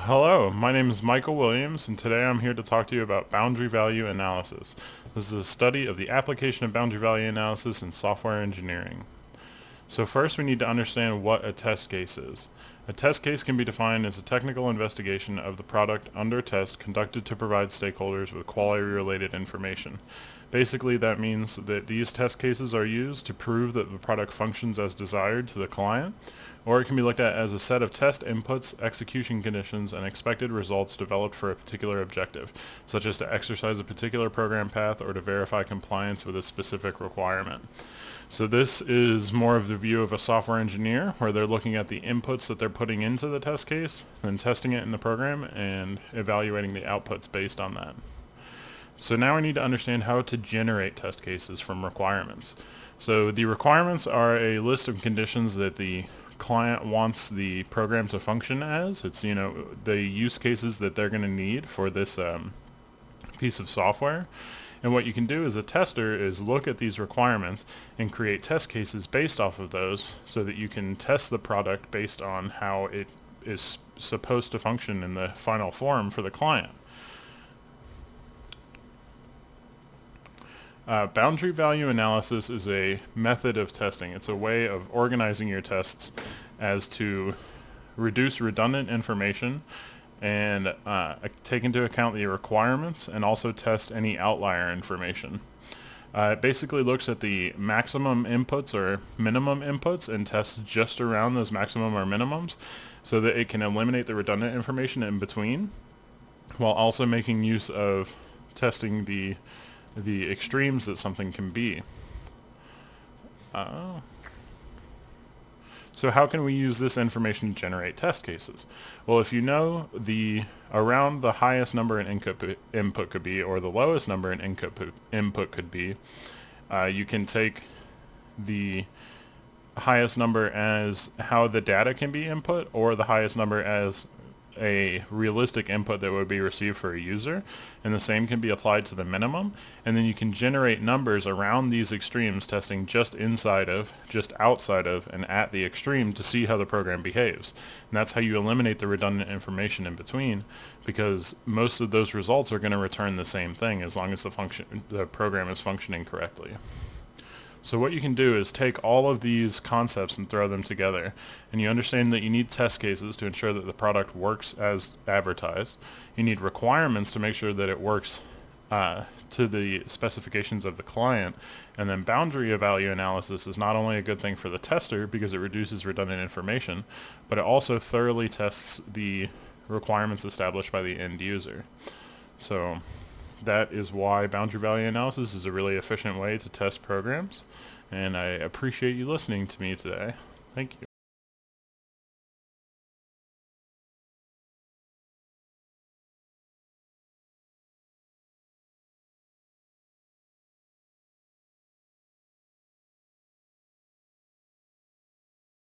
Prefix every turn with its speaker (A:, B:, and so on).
A: Hello, my name is Michael Williams, and today I'm here to talk to you about boundary value analysis. This is a study of the application of boundary value analysis in software engineering. So first we need to understand what a test case is. A test case can be defined as a technical investigation of the product under test conducted to provide stakeholders with quality-related information. Basically, that means that these test cases are used to prove that the product functions as desired to the client, or it can be looked at as a set of test inputs, execution conditions, and expected results developed for a particular objective, such as to exercise a particular program path or to verify compliance with a specific requirement. So this is more of the view of a software engineer, where they're looking at the inputs that they're putting into the test case, then testing it in the program, and evaluating the outputs based on that. So now we need to understand how to generate test cases from requirements. So the requirements are a list of conditions that the client wants the program to function as. It's, the use cases that they're going to need for this piece of software. And what you can do as a tester is look at these requirements and create test cases based off of those so that you can test the product based on how it is supposed to function in the final form for the client. Boundary value analysis is a method of testing. It's a way of organizing your tests as to reduce redundant information and take into account the requirements and also test any outlier information. It basically looks at the maximum inputs or minimum inputs and tests just around those maximum or minimums so that it can eliminate the redundant information in between, while also making use of testing the extremes that something can be. So how can we use this information to generate test cases? Well, if you know around the highest number an input could be, or the lowest number an input could be, you can take the highest number as how the data can be input, or the highest number as a realistic input that would be received for a user, and the same can be applied to the minimum, and then you can generate numbers around these extremes, testing just inside of, just outside of, and at the extreme to see how the program behaves. And that's how you eliminate the redundant information in between, because most of those results are going to return the same thing as long as the program is functioning correctly. So what you can do is take all of these concepts and throw them together, and you understand that you need test cases to ensure that the product works as advertised. You need requirements to make sure that it works to the specifications of the client, and then boundary value analysis is not only a good thing for the tester because it reduces redundant information, but it also thoroughly tests the requirements established by the end user. So that is why boundary value analysis is a really efficient way to test programs, and I appreciate you listening to me today. Thank you.